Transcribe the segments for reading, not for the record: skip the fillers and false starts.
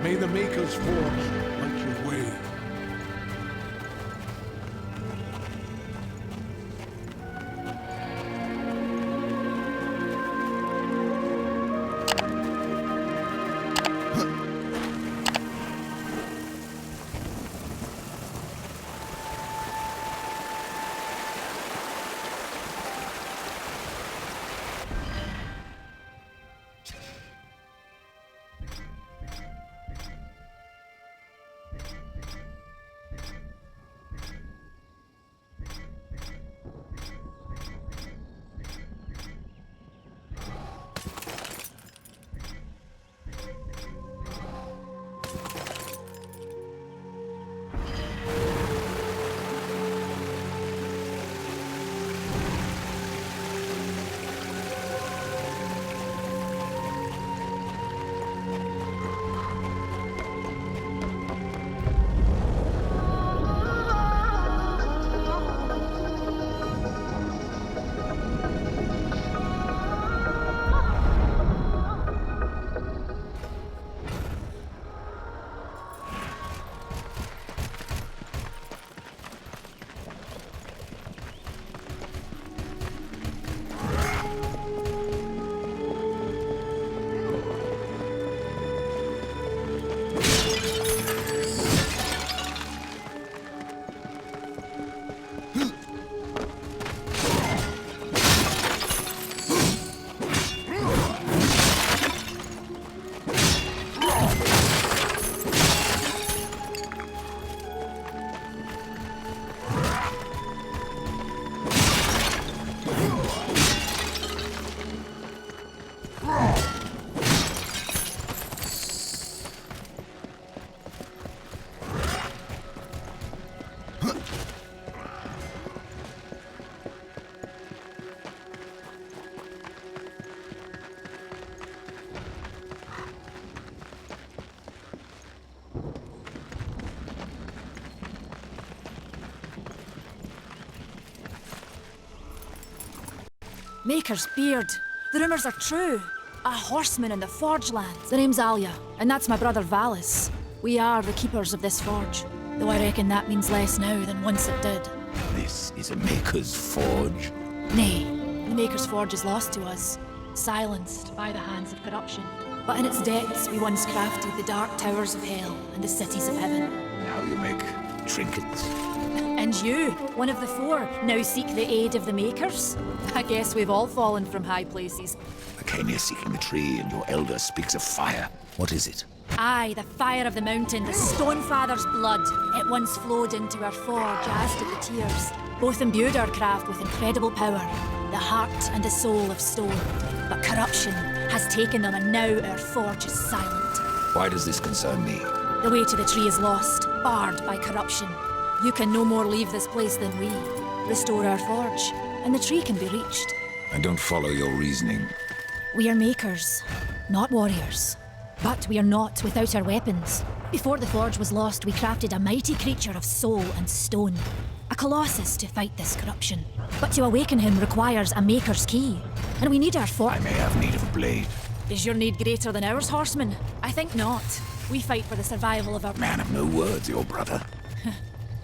May the Maker's forge light your way. Maker's beard. The rumors are true. A horseman in the Forge lands. The name's Alia, and that's my brother Valis. We are the keepers of this forge, though I reckon that means less now than once it did. This is a Maker's forge? Nay, the Maker's forge is lost to us, silenced by the hands of corruption. But in its depths we once crafted the dark towers of hell and the cities of heaven. Now you make trinkets. And you, one of the four, now seek the aid of the Makers? I guess we've all fallen from high places. I came here seeking the tree, and your elder speaks of fire. What is it? Aye, the fire of the mountain, the Stonefather's blood. It once flowed into our forge, as did the tears. Both imbued our craft with incredible power, the heart and the soul of stone. But corruption has taken them, and now our forge is silent. Why does this concern me? The way to the tree is lost, barred by corruption. You can no more leave this place than we. Restore our forge, and the tree can be reached. I don't follow your reasoning. We are makers, not warriors. But we are not without our weapons. Before the forge was lost, we crafted a mighty creature of soul and stone. A colossus to fight this corruption. But to awaken him requires a maker's key. And we need our forge. I may have need of a blade. Is your need greater than ours, horseman? I think not. We fight for the survival of our... Man of no words, your brother.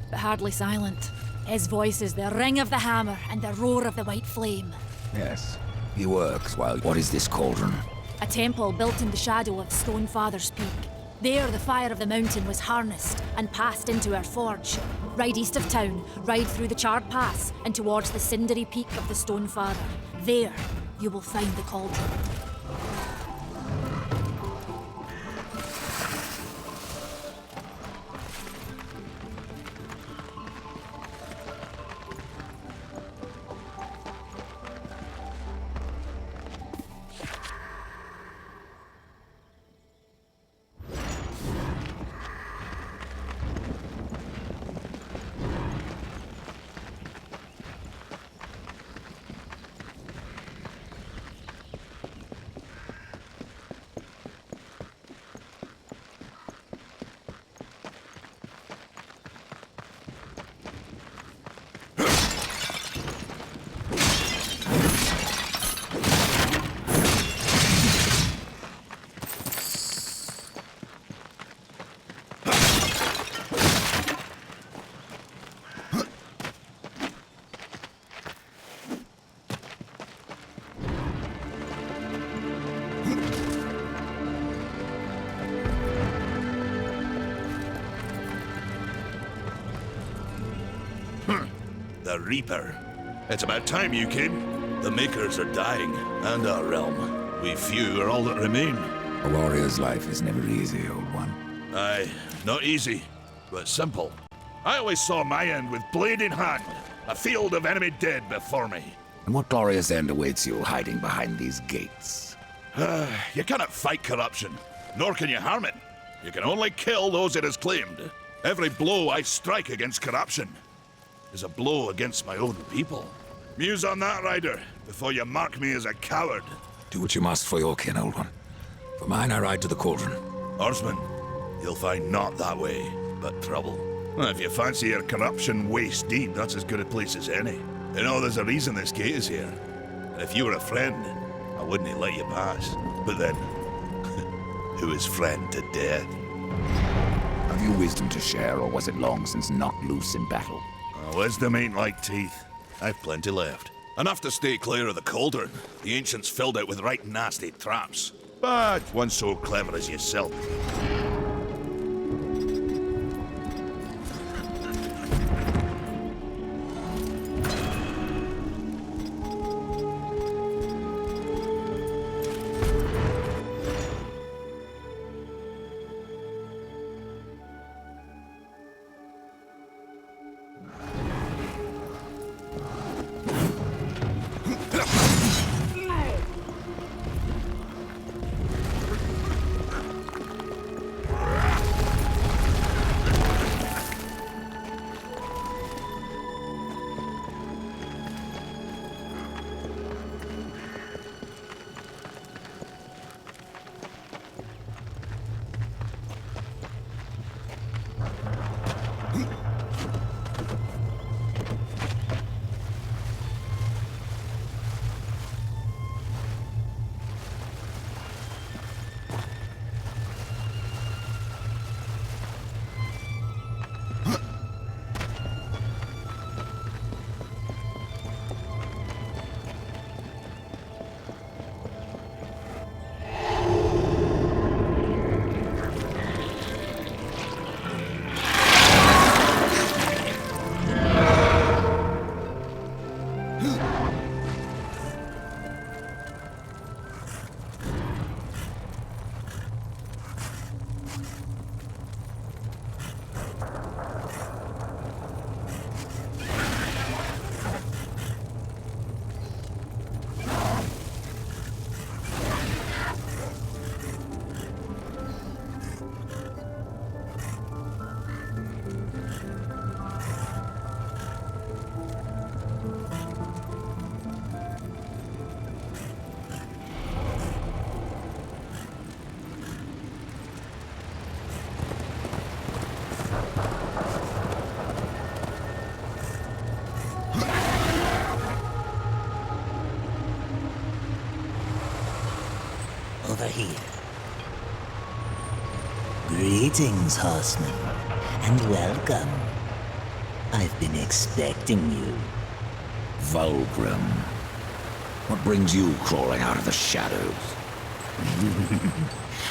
But hardly silent. His voice is the ring of the hammer and the roar of the white flame. Yes, he works while... What is this cauldron? A temple built in the shadow of Stonefather's Peak. There, the fire of the mountain was harnessed and passed into our forge. Ride east of town, ride through the charred pass, and towards the cindery peak of the Stonefather. There, you will find the cauldron. the Reaper. It's about time you came. The Makers are dying, and our realm. We few are all that remain. A warrior's life is never easy, old one. Aye, not easy, but simple. I always saw my end with blade in hand, a field of enemy dead before me. And what glorious end awaits you hiding behind these gates? You cannot fight corruption, nor can you harm it. You can only kill those it has claimed. Every blow I strike against corruption is a blow against my own people. Muse on that, Ryder, before you mark me as a coward. Do what you must for your kin, old one. For mine, I ride to the cauldron. Horseman, you'll find not that way, but trouble. Well, if you fancy your corruption waist deep, that's as good a place as any. You know, there's a reason this gate is here. And if you were a friend, I wouldn't let you pass. But then, who is friend to death? Have you wisdom to share, or was it long since knocked loose in battle? Wisdom ain't like teeth. I've plenty left. Enough to stay clear of the cauldron. The ancients filled it with right nasty traps. But one so clever as yourself. Over here. Greetings, horseman, and welcome. I've been expecting you. Vulgrim. What brings you crawling out of the shadows?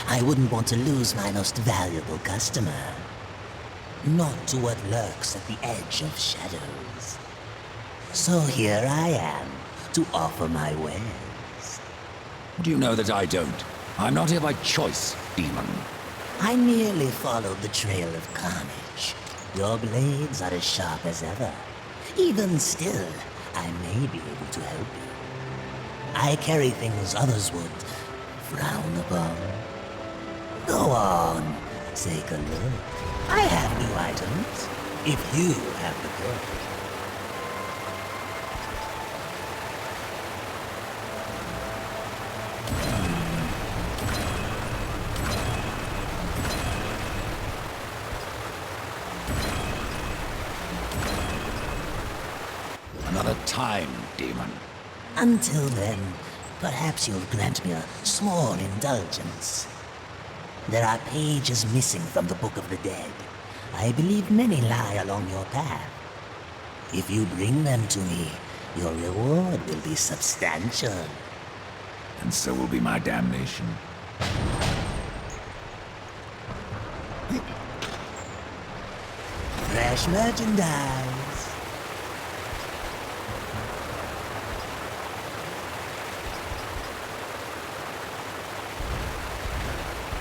I wouldn't want to lose my most valuable customer. Not to what lurks at the edge of shadows. So here I am, to offer my wares. Do you know that I don't? I'm not here by choice, demon. I merely followed the trail of carnage. Your blades are as sharp as ever. Even still, I may be able to help you. I carry things others would frown upon. Go on, take a look. I have new items, if you have the courage. Another time, demon. Until then, perhaps you'll grant me a small indulgence. There are pages missing from the Book of the Dead. I believe many lie along your path. If you bring them to me, your reward will be substantial. And so will be my damnation. Fresh merchandise.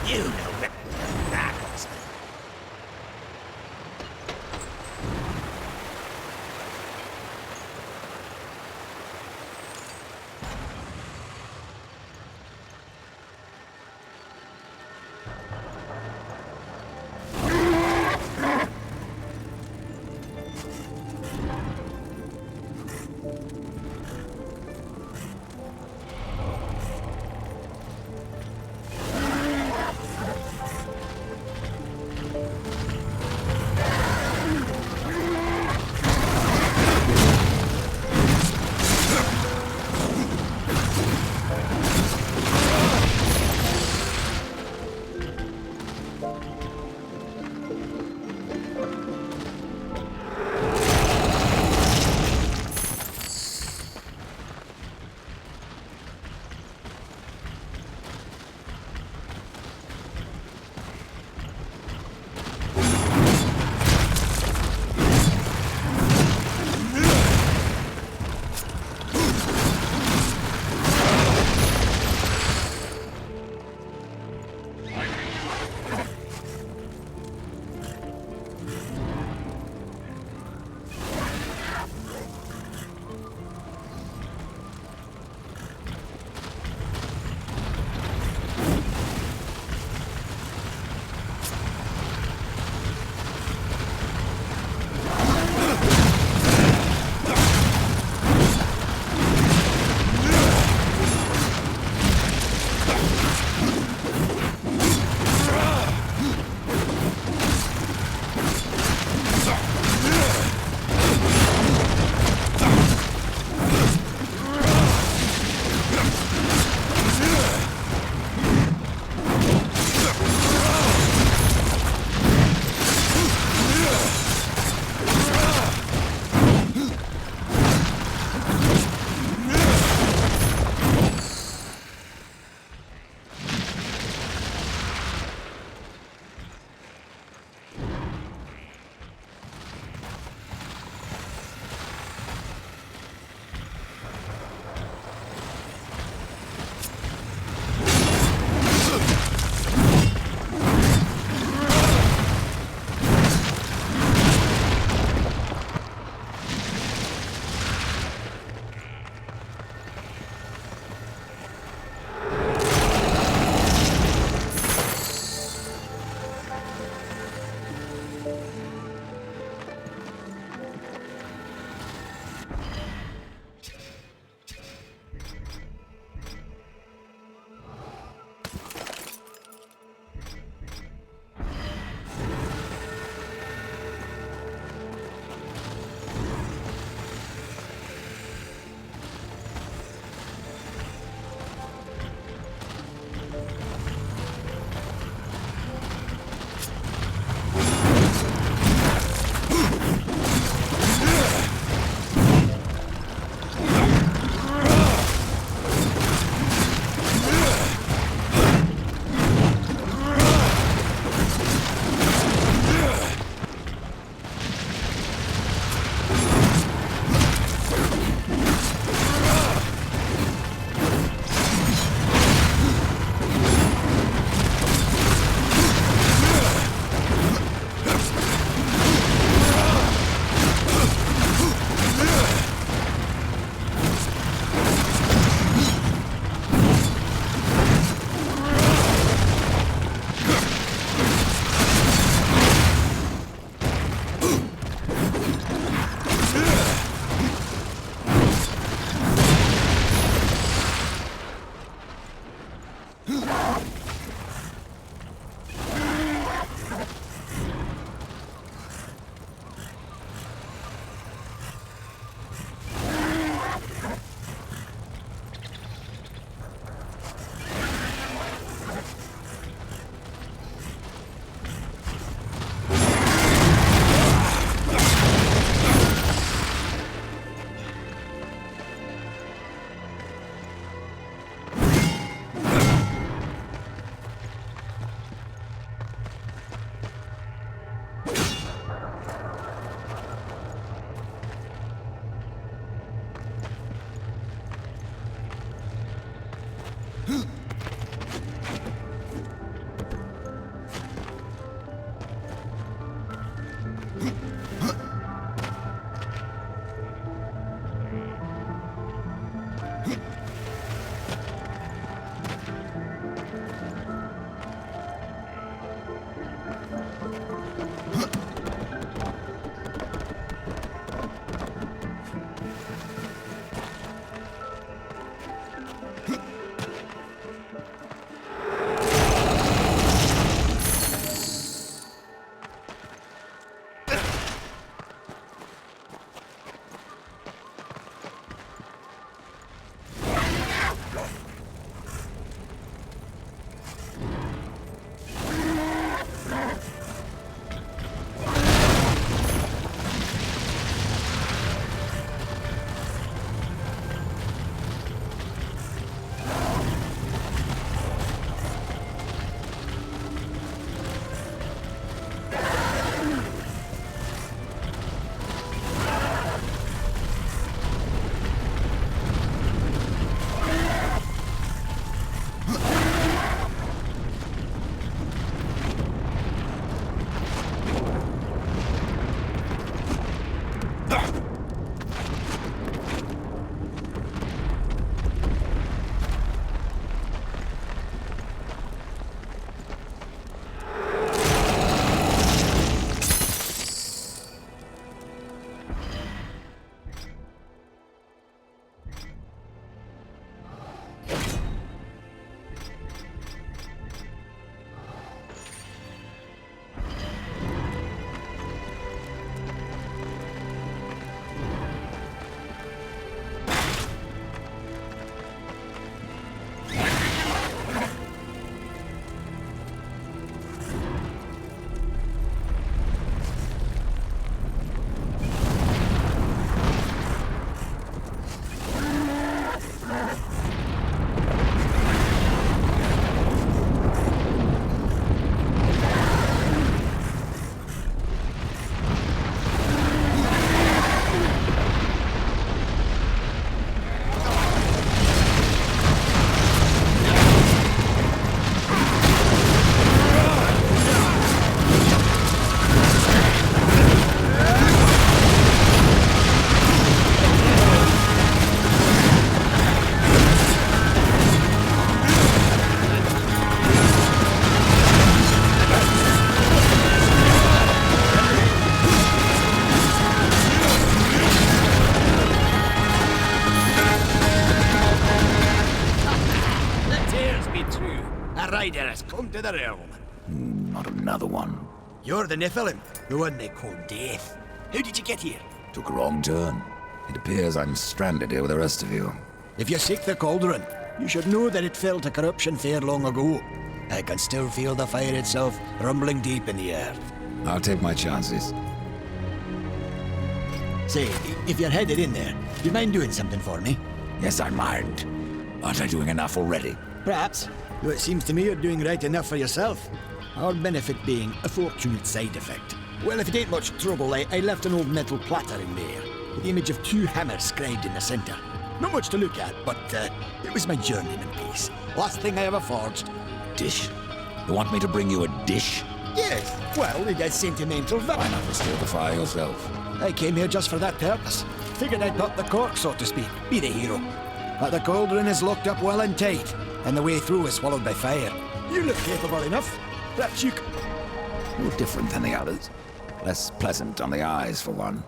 You know better than that, husband. Rider has come to the realm. Not another one. You're the Nephilim, the one they call Death. How did you get here? Took a wrong turn. It appears I'm stranded here with the rest of you. If you seek the cauldron, you should know that it fell to corruption fair long ago. I can still feel the fire itself rumbling deep in the earth. I'll take my chances. Say, if you're headed in there, do you mind doing something for me? Yes, I mind. Aren't I doing enough already? Perhaps, though it seems to me you're doing right enough for yourself. Our benefit being a fortunate side effect. Well, if it ain't much trouble, I left an old metal platter in there, with the image of two hammers scribed in the centre. Not much to look at, but it was my journeyman piece. Last thing I ever forged. Dish? You want me to bring you a dish? Yes, well, it is sentimental. Why not restore the fire yourself? I came here just for that purpose. Figured I'd pop the cork, so to speak. Be the hero. But the cauldron is locked up well and tight, and the way through is swallowed by fire. You look capable enough. Perhaps you c- You're different than the others. Less pleasant on the eyes, for one.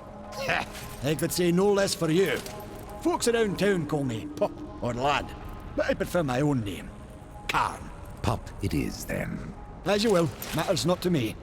I could say no less for you. Folks around town call me Pup or Lad, but I prefer my own name. Karn. Pup it is, then. As you will. Matters not to me.